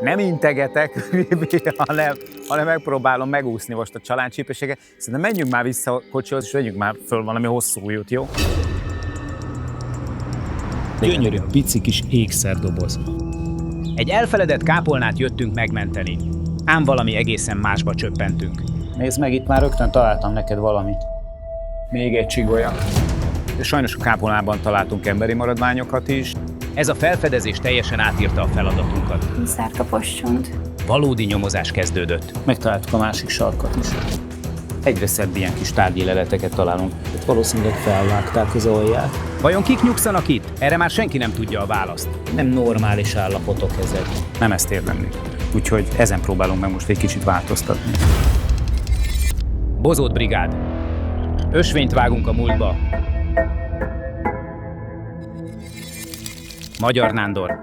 Nem integetek, hanem megpróbálom megúszni most a családcsípőséget. Szerintem menjünk már vissza a kocsihoz, és vegyünk már föl valami hosszú út, jó? Gyönyörű, pici kis ékszerdoboz. Egy elfeledett kápolnát jöttünk megmenteni. Ám valami egészen másba csöppentünk. Nézd meg, itt már rögtön találtam neked valamit. Még egy csigolya. És sajnos a kápolnában találtunk emberi maradványokat is. Ez a felfedezés teljesen átírta a feladatunkat. Szárkaposcsont. Valódi nyomozás kezdődött. Megtaláltuk a másik sarkat is. Egyre szebb ilyen kis tárgyi leleteket találunk. Itt valószínűleg felvágták az alját. Vajon kik nyugszanak itt? Erre már senki nem tudja a választ. Nem normális állapotok ezek. Nem ezt érdemli. Úgyhogy ezen próbálunk meg most egy kicsit változtatni. Bozót brigád. Ösvényt vágunk a múltba. Magyar Nándor.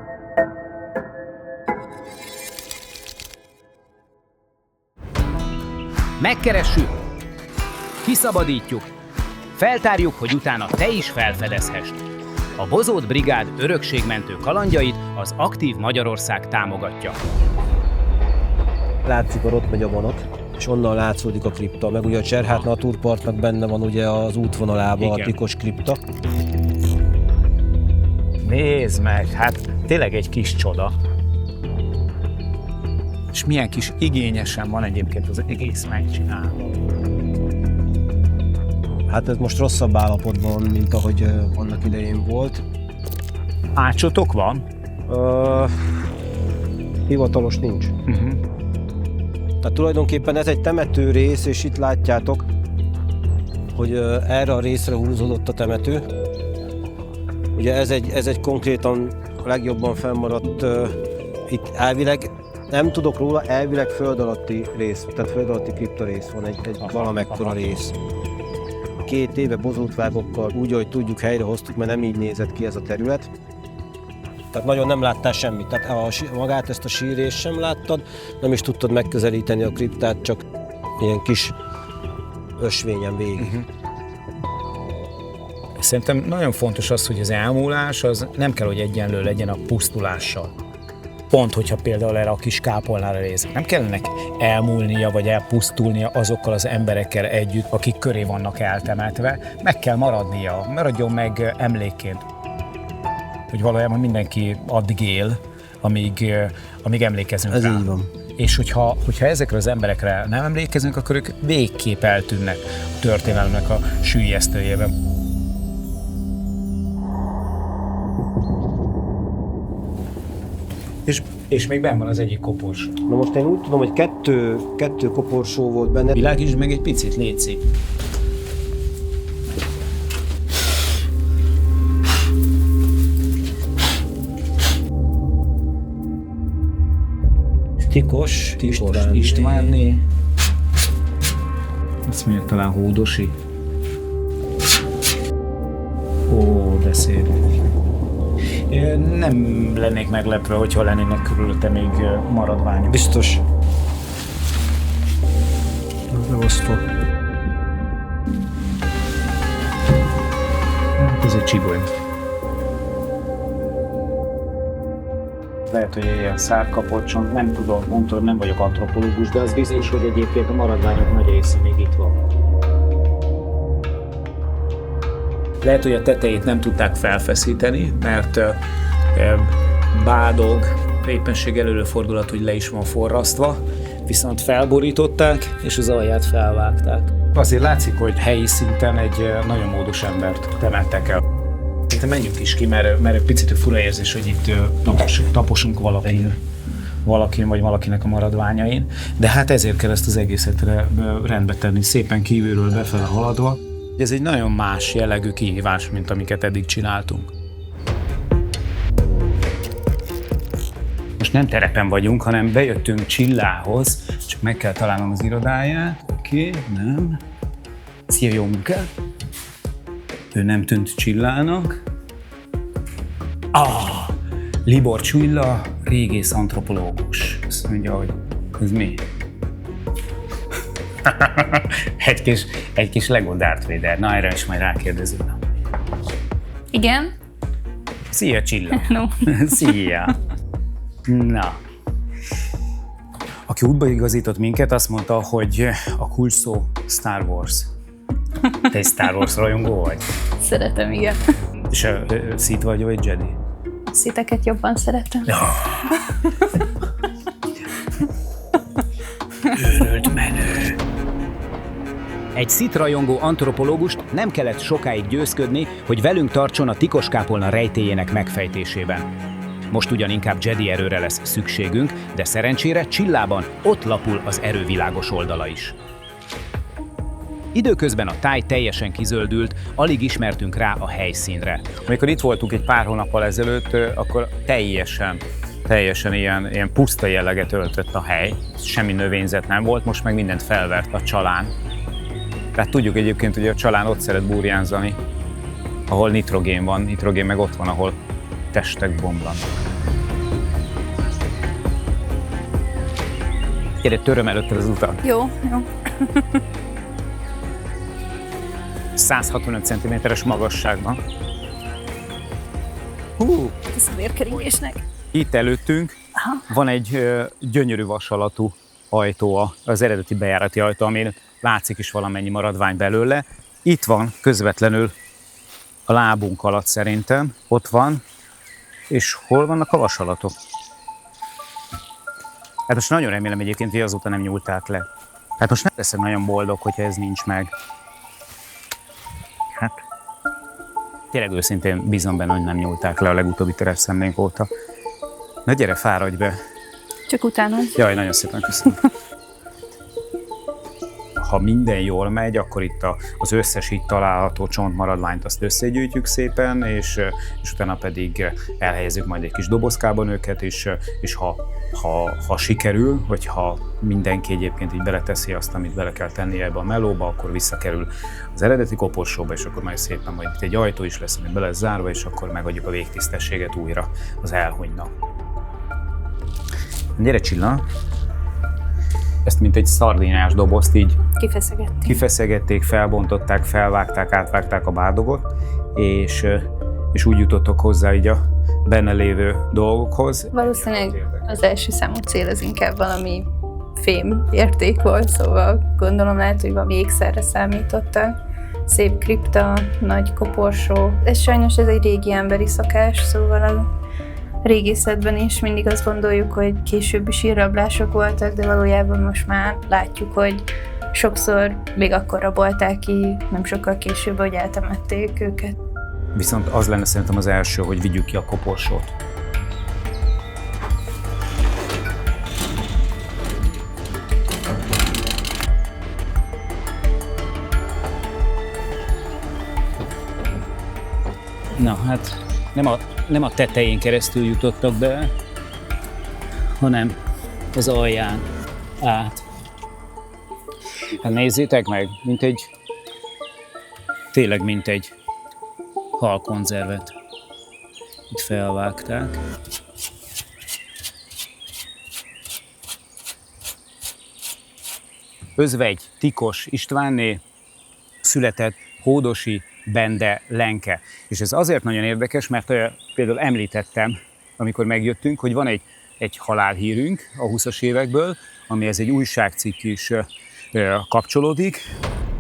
Megkeressük, kiszabadítjuk, feltárjuk, hogy utána te is felfedezhess. A Bozót brigád örökségmentő kalandjait az Aktív Magyarország támogatja. Látszik, hogy ott megy a vonat, és onnan látszódik a kripta. Meg ugye a Cserhát Naturparknak benne van ugye az útvonalában a titkos kripta. Nézd meg, hát tényleg egy kis csoda. És milyen kis igényesen van egyébként az egész megcsinálva. Hát ez most rosszabb állapotban, mint ahogy annak idején volt. Ácsotok van? Hivatalos nincs. Tehát tulajdonképpen ez egy temető rész, és itt látjátok, hogy erre a részre húzódott a temető. Ugye ez egy konkrétan legjobban fennmaradt, itt elvileg, nem tudok róla, elvileg föld alatti rész, tehát föld alatti kripta rész van, egy valamekkora rész. 2 éve bozótvágokkal úgy, ahogy tudjuk, helyrehoztuk, mert nem így nézett ki ez a terület. Tehát nagyon nem láttál semmit, tehát magát ezt a sírést sem láttad, nem is tudtad megközelíteni a kriptát, csak ilyen kis ösvényen végig. Szerintem nagyon fontos az, hogy az elmúlás az nem kell, hogy egyenlő legyen a pusztulással. Pont, hogyha például erre a kis kápolnára nézek. Nem kellene elmúlnia vagy elpusztulnia azokkal az emberekkel együtt, akik köré vannak eltemetve. Meg kell maradnia, maradjon meg emlékként. Hogy valójában mindenki addig él, amíg emlékezünk rá. Ez így van. És hogyha ezekre az emberekre nem emlékezünk, akkor ők végképp eltűnnek a történelemnek a süllyesztőjében. És még benn van az egyik koporsó. Na most én úgy tudom, hogy kettő koporsó volt benne. Világítsd meg egy picit, létszik. Tikos Istvánné. Azt mondja, talán Hódosi. Ó, de szép. Nem lennék meglepve, hogyha lennének körülötte még maradványok. Biztos. Beosztva. Ez egy csigoly. Lehet, hogy ilyen szárkapocsont, nem tudom, mondtam, nem vagyok antropológus, de az biztos, hogy egyébként a maradványok nagy része még itt van. Lehet, hogy a tetejét nem tudták felfeszíteni, mert bádog, éppenség előfordulat, hogy le is van forrasztva, viszont felborították, és az alját felvágták. Azért látszik, hogy helyi szinten egy nagyon módos embert temettek el. Itt menjünk is ki, mert egy picit fura érzés, hogy itt taposunk valakin vagy valakinek a maradványain, de hát ezért kell ezt az egészet rendbe tenni, szépen kívülről befele haladva. Ez egy nagyon más jellegű kihívás, mint amiket eddig csináltunk. Most nem terepen vagyunk, hanem bejöttünk Csillához, csak meg kell találnom az irodáját. Oké, nem. Szia, jó munkát! Ő nem tűnt Csillának. Libor Csilla, régész antropológus. Azt mondja, hogy ez mi? egy kis Lego Darth Vader. Na, erre is majd rákérdezünk. Igen? Szia, Csilla! No. Szia! Na, aki útba igazított minket, azt mondta, hogy a kulcs szó Star Wars. Te egy Star Wars rajongó vagy? Szeretem, igen. És Sith vagy Jedi? Sziteket jobban szeretem. Őrült menő. Egy Sith rajongó antropológust nem kellett sokáig győzködni, hogy velünk tartson a tikoskápolna rejtélyének megfejtésében. Most ugyan inkább Jedi erőre lesz szükségünk, de szerencsére Csillában ott lapul az erő világos oldala is. Időközben a táj teljesen kizöldült, alig ismertünk rá a helyszínre. Amikor itt voltunk egy pár hónappal ezelőtt, akkor teljesen ilyen puszta jelleget öltött a hely. Semmi növényzet nem volt, most meg mindent felvert a csalán. Tehát tudjuk egyébként, hogy a csalán ott szeret burjánzani, ahol nitrogén van, nitrogén meg ott van, ahol testek bomlanak. Gyere, töröm előtted az utat. Jó. 165 cm-es magasságban. Ez a vérkeringésnek. Itt előttünk van egy gyönyörű vasalatú ajtó, az eredeti bejárati ajtó, amin látszik is valamennyi maradvány belőle. Itt van közvetlenül a lábunk alatt szerintem, ott van, és hol vannak a vasalatok? Hát most nagyon remélem egyébként, hogy azóta nem nyúlták le. Hát most nem leszek nagyon boldog, hogyha ez nincs meg. Hát, tényleg őszintén bízom benne, hogy nem nyúlták le a legutóbbi terepszemlénk óta. Na gyere, fáradj be! Csak utána. Jaj, nagyon szépen köszönöm. Ha minden jól megy, akkor itt az összes itt található csontmaradványt azt összegyűjtjük szépen, és utána pedig elhelyezzük majd egy kis dobozkában őket, és ha sikerül, vagy ha mindenki egyébként így beleteszi azt, amit bele kell tennie ebbe a melóba, akkor visszakerül az eredeti koporsóba, és akkor majd szépen majd itt egy ajtó is lesz, amit be lesz zárva, és akkor megadjuk a végtisztességet újra az elhunynak. Gyere, Csilla! Ezt mint egy szardinás dobozt így kifeszegették, felbontották, felvágták, átvágták a bárdogot, és úgy jutottak hozzá így a benne lévő dolgokhoz. Valószínűleg az első számú cél az inkább valami fém érték volt, szóval gondolom lehet, hogy valami ékszerre számítottak. Szép kripta, nagy koporsó. Ez sajnos ez egy régi emberi szokás, szóval a régészetben is mindig azt gondoljuk, hogy későbbi sírrablások voltak, de valójában most már látjuk, hogy sokszor még akkor rabolták ki, nem sokkal később, hogy eltemették őket. Viszont az lenne szerintem az első, hogy vigyük ki a koporsót. Na hát, nem a tetején keresztül jutottak be, hanem az alján át. Hát nézzétek meg, tényleg mint egy halkonzervet. Itt felvágták. Özvegy Tikos Istvánné született Hódosi Bende Lenke. És ez azért nagyon érdekes, mert például említettem, amikor megjöttünk, hogy van egy halálhírünk a 20-as évekből, amihez egy újságcikk is kapcsolódik,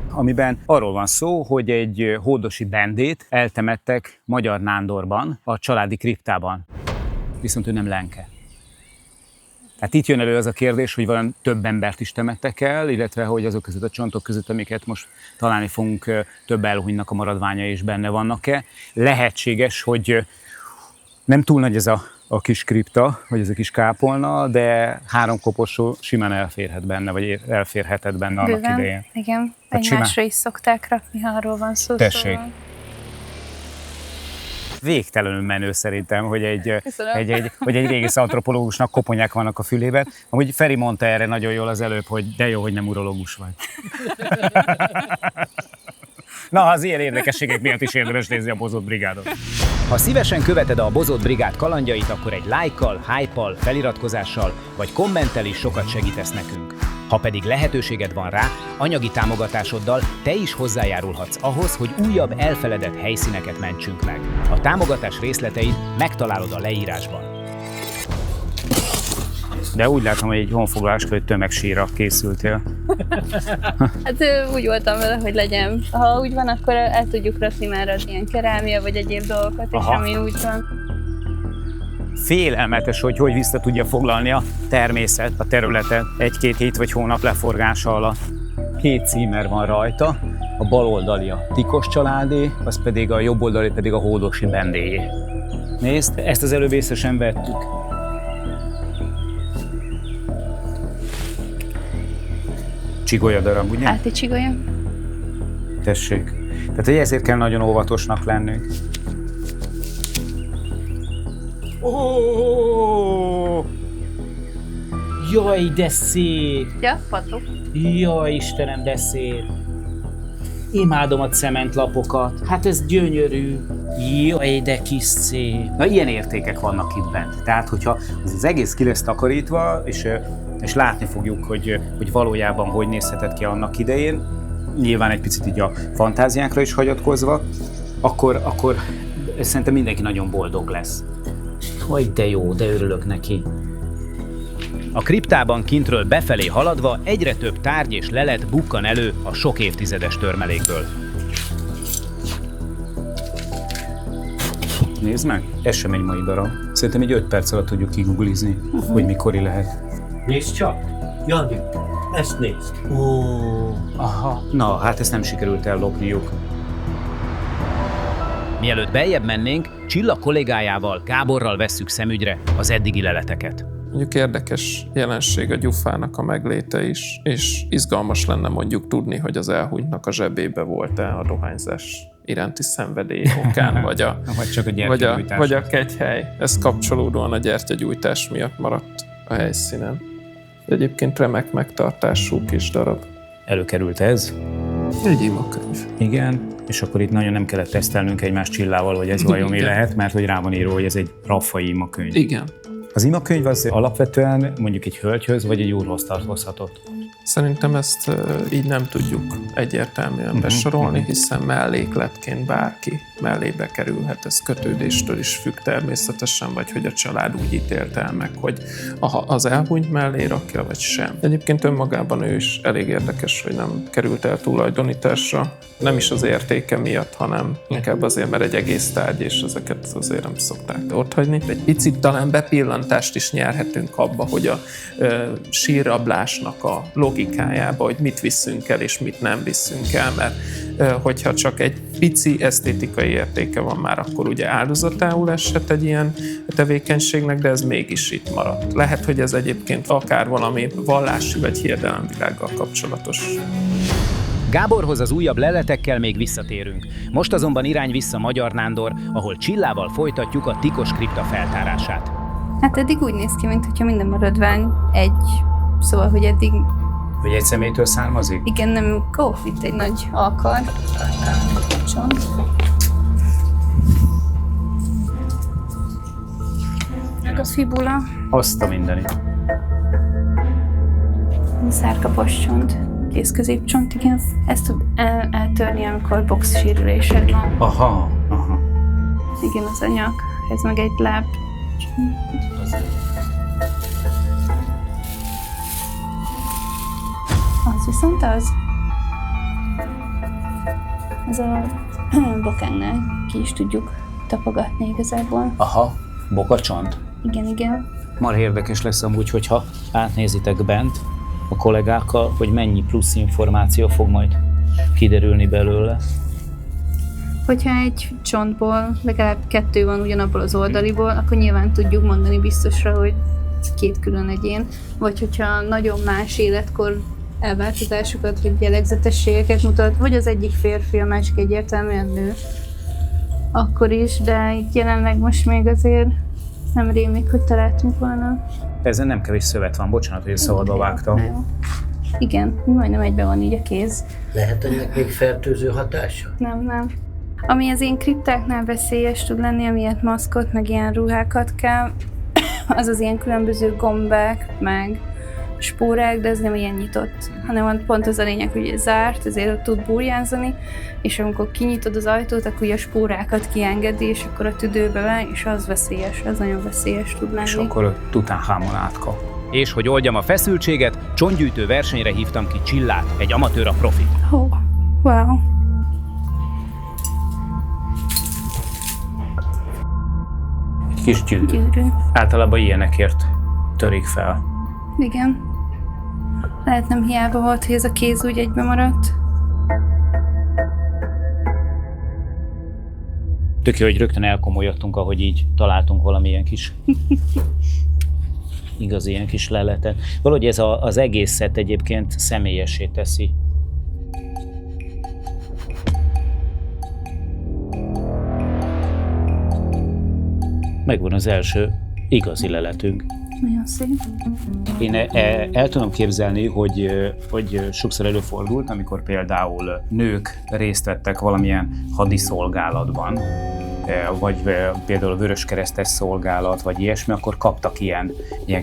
amiben arról van szó, hogy egy hódosi bendét eltemettek Magyar Nándorban, a családi kriptában. Viszont ő nem Lenke. Tehát itt jön elő az a kérdés, hogy valami több embert is temettek el, illetve hogy azok között a csontok között, amiket most találni fogunk, több elhunynak a maradványai is benne vannak-e. Lehetséges, hogy nem túl nagy ez a kis kripta, vagy ez a kis kápolna, de 3 koporsó simán elférhet benne, vagy elférhetett benne annak bőven, idején. Igen, Hát egymásra is szokták rakni, ha arról van szó. Tessék. Szóval. Végtelenül menő szerintem, hogy egy régész antropológusnak koponyák vannak a fülében. Amúgy Feri mondta erre nagyon jól az előbb, hogy de jó, hogy nem urológus vagy. Na, az ilyen érdekességek miatt is érdemes nézni a Bozott Brigádot. Ha szívesen követed a Bozott Brigád kalandjait, akkor egy lájkkal, hype-al, feliratkozással vagy kommenttel is sokat segítesz nekünk. Ha pedig lehetőséged van rá, anyagi támogatásoddal te is hozzájárulhatsz ahhoz, hogy újabb elfeledett helyszíneket mentsünk meg. A támogatás részleteit megtalálod a leírásban. De úgy látom, hogy egy honfoglalásra, hogy tömegsírra készültél. Hát úgy voltam vele, hogy legyen. Ha úgy van, akkor el tudjuk rakni már az ilyen kerámia vagy egyéb dolgokat, és Aha. ami úgy van. Félelmetes, hogy vissza tudja foglalni a természet, a területet 1-2 hét vagy hónap leforgása alatt. 2 címer van rajta, a bal oldali a Tikos családé, az pedig a jobb oldali pedig a Hódosi Bendéjé. Nézd, ezt az előbb észre sem vettük. Csigolya darab, ugye? Áti csigolya. Tessék. Tehát, hogy ezért kell nagyon óvatosnak lennünk. Oh! Jaj, de szép! Ja, padló. Jaj, Istenem, de szép! Imádom a cementlapokat. Hát ez gyönyörű. Jaj, de kis szép. Na, ilyen értékek vannak itt bent. Tehát, hogyha az egész ki lesz takarítva, és látni fogjuk, hogy valójában hogy nézhetett ki annak idején, nyilván egy picit így a fantáziánkra is hagyatkozva, akkor szerintem mindenki nagyon boldog lesz. Jaj, de jó, de örülök neki. A kriptában kintről befelé haladva egyre több tárgy és lelet bukkan elő a sok évtizedes törmelékből. Nézd meg, ez sem egy mai darab. Szerintem így 5 perc alatt tudjuk kiguglizni, hogy mikori lehet. Nézd csak! Jani, ezt nézd! Ó, Aha, na, hát ezt nem sikerült ellopniuk. Mielőtt beljebb mennénk, Csilla kollégájával, Gáborral vesszük szemügyre az eddigi leleteket. Mondjuk érdekes jelenség a gyufának a megléte is, és izgalmas lenne mondjuk tudni, hogy az elhunytnak a zsebébe volt-e a dohányzás iránti szenvedély okán, Vagy csak a gyertyagyújtás. vagy a kegyhely. Ez kapcsolódóan a gyertyagyújtás miatt maradt a helyszínen. De egyébként remek megtartású kis darab. Előkerült ez. Egy imakönyv. Igen, és akkor itt nagyon nem kellett tesztelnünk egymás Csillával, hogy ez vajon mi Igen. lehet, mert hogy rá van írva, hogy ez egy raffai imakönyv. Igen. Az imakönyv az alapvetően mondjuk egy hölgyhöz vagy egy úrhoz tartozhatott. Szerintem ezt így nem tudjuk egyértelműen besorolni, hiszen mellékletként bárki mellébe kerülhet. Ez kötődéstől is függ természetesen, vagy hogy a család úgy ítélt el meg, hogy az elhunyt mellé rakja, vagy sem. Egyébként önmagában ő is elég érdekes, hogy nem került el tulajdonításra. Nem is az értéke miatt, hanem inkább azért, mert egy egész tárgy, és ezeket azért nem szokták otthagyni. Egy picit talán bepillantást is nyerhetünk abba, hogy a sírrablásnak a logikájába, hogy mit viszünk el és mit nem viszünk el, mert hogyha csak egy pici esztétikai értéke van már, akkor ugye áldozatául eshet egy ilyen tevékenységnek, de ez mégis itt maradt. Lehet, hogy ez egyébként akár valami vallási vagy hirdelemvilággal kapcsolatos. Gáborhoz az újabb leletekkel még visszatérünk. Most azonban irány vissza Magyar Nándor, ahol Csillával folytatjuk a Tikos kripta feltárását. Hát eddig úgy néz ki, mintha minden maradvány egy. Szóval, hogy eddig Hogy egy személytől származik? igen, nem. Itt egy nagy alkar. Csont. Meg az fibula. Azt a mindenit. Szárkapos csont. Kéz középcsont, igen. Ezt tud eltörni, amikor boxsérülésed van. Aha. Igen, az anyag. Ez meg egy láb. Az viszont az. Ez a bokánnál ki is tudjuk tapogatni igazából. Aha, bokacsont. Igen. Már érdekes lesz amúgy, hogyha átnézitek bent a kollégákkal, hogy mennyi plusz információ fog majd kiderülni belőle. Hogyha egy csontból legalább 2 van ugyanabból az oldaliból, akkor nyilván tudjuk mondani biztosra, hogy 2 külön egyén. Vagy hogyha nagyon más életkor elváltozásokat, vagy jellegzetességeket mutat, vagy az egyik férfi, a másik egyértelműen nő, akkor is, de itt jelenleg most még azért nem rémlik, hogy találtunk volna. Ezen nem kevés szövet van, bocsánat, hogy a szabadba vágtam. Jó. Igen, majdnem egyben van így a kéz. lehet ennek még fertőző hatása? Nem. Ami az én kriptáknál veszélyes tud lenni, amiért maszkot, meg ilyen ruhákat kell, az az ilyen különböző gombák, meg spórák, de ez nem ilyen nyitott, hanem pont az a lényeg, hogy ez zárt, ezért ott tud burjánzani, és amikor kinyitod az ajtót, akkor ugye a spórákat kiengedi, és akkor a tüdőbe van, és az veszélyes, az nagyon veszélyes tud lenni. És akkor Tutanhamon átka. És hogy oldjam a feszültséget, csontgyűjtő versenyre hívtam ki Csillát, egy amatőr a profit. Oh, wow. Egy kis gyűrű. Gyűrű. Általában ilyenekért törik fel. Igen. Lehet nem hiába volt, hogy ez a kéz úgy egybe maradt. Tök jó, hogy rögtön elkomolyodtunk, ahogy így találtunk valamilyen kis igaz, ilyen kis leletet. Valahogy ez az egészet egyébként személyessé teszi. Megvan az első igazi leletünk. Nagyon szép. Én el tudom képzelni, hogy sokszor előfordult, amikor például nők részt vettek valamilyen hadiszolgálatban, vagy például a vöröskeresztes szolgálat, vagy ilyesmi, akkor kaptak ilyen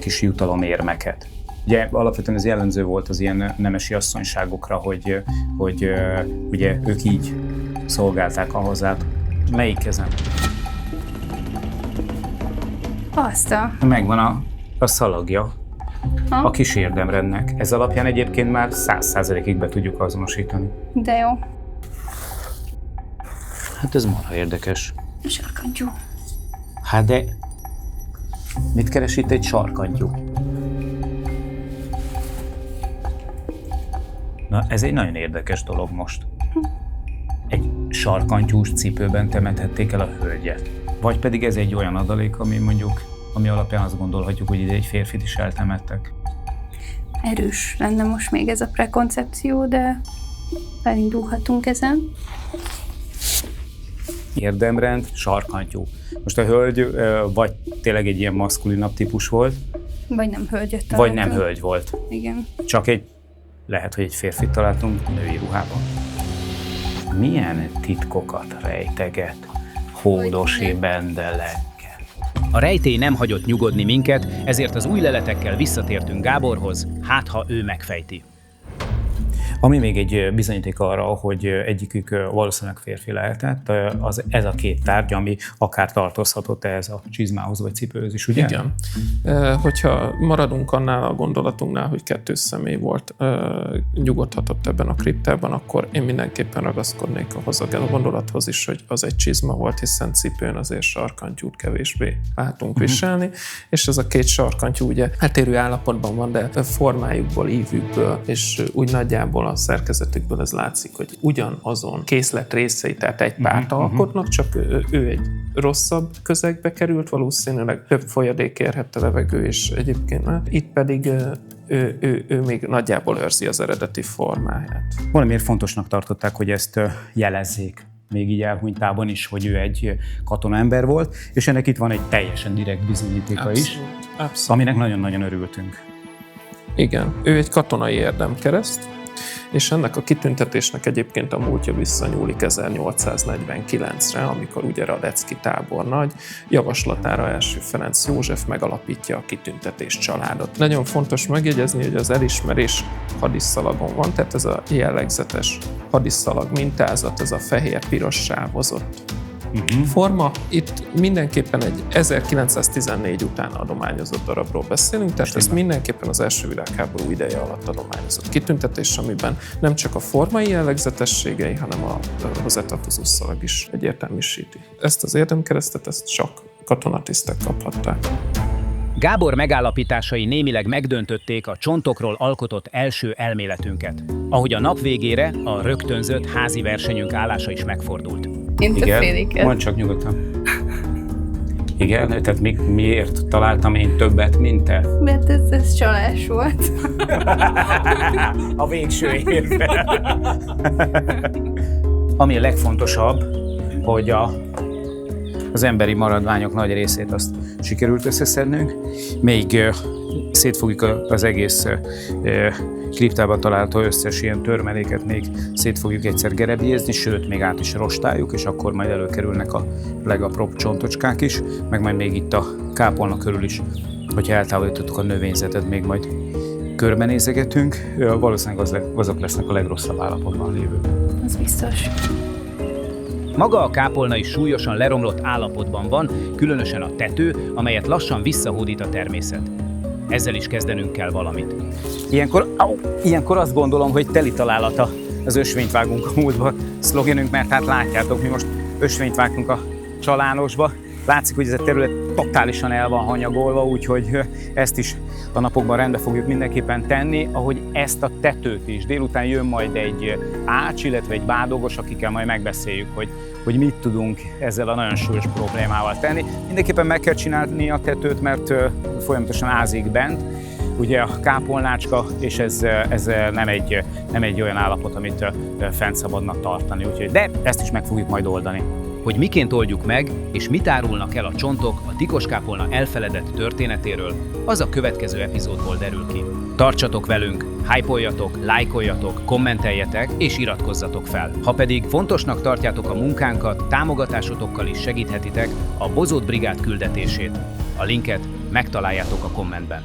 kis jutalomérmeket. Ugye alapvetően ez jellemző volt az ilyen nemesi asszonyságokra, hogy ugye ők így szolgálták a hazát. Melyik kezem? Azt a... Megvan a szalagja Ha? a kis érdemrendnek. Ez alapján egyébként már 100%-ig be tudjuk azonosítani. De jó. Hát ez marha érdekes. A sarkantyú. Hát de mit keres itt egy sarkantyú? Na, ez egy nagyon érdekes dolog most. Egy sarkantyús cipőben temethették el a hölgyet. Vagy pedig ez egy olyan adalék, ami alapján azt gondolhatjuk, hogy ide egy férfit is eltemettek. Erős lenne most még ez a prekoncepció, de elindulhatunk ezen. Érdemrend, sarkantyú. Most a hölgy vagy tényleg egy ilyen maszkulinabb típus volt, Vagy nem hölgyet vagy találtunk. nem hölgy volt. Igen. Csak lehet, hogy egy férfit találtunk női ruhában. Milyen titkokat rejteget Hódosi Bendelenke? A rejtély nem hagyott nyugodni minket, ezért az új leletekkel visszatértünk Gáborhoz, hát ha ő megfejti. Ami még egy bizonyíték arra, hogy egyikük valószínűleg férfi lehetett, ez a két tárgy, ami akár tartozhatott ehhez a csizmához vagy cipőhöz is, ugye? Igen. Hogyha maradunk annál a gondolatunknál, hogy 2 személy volt, nyugodhatott ebben a kriptában, akkor én mindenképpen ragaszkodnék ahhoz a gondolathoz is, hogy az egy csizma volt, hiszen cipőn azért sarkantyút kevésbé látunk viselni, és ez a 2 sarkantyú ugye eltérő állapotban van, de formájukból, ívükből, és úgy nagyjából a szerkezetükből ez látszik, hogy ugyanazon készlet részei, tehát egy párt alkotnak, csak ő egy rosszabb közegbe került, valószínűleg több folyadék érhette levegő, és egyébként itt pedig ő még nagyjából őrzi az eredeti formáját. Valamiért fontosnak tartották, hogy ezt jelezzék, még így elhunytában is, hogy ő egy katonaember volt, és ennek itt van egy teljesen direkt bizonyítéka is, Abszolút. aminek nagyon-nagyon örültünk. Igen, ő egy katonai érdemkereszt, és ennek a kitüntetésnek egyébként a múltja visszanyúlik 1849-re, amikor ugye Radecki tábornagy javaslatára első Ferenc József megalapítja a kitüntetés családot. Nagyon fontos megjegyezni, hogy az elismerés hadiszalagon van, tehát ez a jellegzetes hadiszalag mintázat, ez a fehér-piros sávozott forma. Itt mindenképpen egy 1914 után adományozott darabról beszélünk, tehát ez mindenképpen az első világháború ideje alatt adományozott kitüntetés, amiben nem csak a formai jellegzetességei, hanem a hozzátartozó szalag is egyértelműsíti. Ezt az érdemkeresztet, ezt csak katonatisztek kaphatták. Gábor megállapításai némileg megdöntötték a csontokról alkotott első elméletünket. Ahogy a nap végére a rögtönzött házi versenyünk állása is megfordult. Én többféléket. Igen, mondd csak nyugodtan. Igen, tehát miért találtam én többet, mint te? Mert ez csalás volt. A végső érve. Ami a legfontosabb, hogy az emberi maradványok nagy részét azt sikerült összeszednünk. Még szét fogjuk az egész kriptában található összes ilyen törmeléket még szét fogjuk egyszer gerebjézni, sőt, még át is rostáljuk, és akkor majd előkerülnek a legapróbb csontocskák is, meg majd még itt a kápolna körül is, hogyha eltávolítottuk a növényzetet, még majd körbenézegetünk, valószínűleg azok lesznek a legrosszabb állapotban lévők. Az biztos. Maga a kápolna is súlyosan leromlott állapotban van, különösen a tető, amelyet lassan visszahódít a természet. ezzel is kezdenünk kell valamit. Ilyenkor azt gondolom, hogy teli találata az ösvényt vágunk a múltba szlogenünk, mert hát látjátok, mi most ösvényt vágtunk a Csalánosba. Látszik, hogy ez a terület totálisan el van hanyagolva, úgyhogy ezt is a napokban rendbe fogjuk mindenképpen tenni, ahogy ezt a tetőt is. Délután jön majd egy ács, illetve egy bádogos, akikkel majd megbeszéljük, hogy mit tudunk ezzel a nagyon súlyos problémával tenni. Mindenképpen meg kell csinálni a tetőt, mert folyamatosan ázik bent, ugye a kápolnácska, és ez nem egy olyan állapot, amit fent szabadna tartani, úgyhogy, de ezt is meg fogjuk majd oldani. Hogy miként oldjuk meg, és mit árulnak el a csontok a Titkoskápolna elfeledett történetéről, az a következő epizódból derül ki. Tartsatok velünk, hype-oljatok, lájkoljatok, kommenteljetek és iratkozzatok fel. Ha pedig fontosnak tartjátok a munkánkat, támogatásotokkal is segíthetitek a Bozót Brigád küldetését. A linket megtaláljátok a kommentben.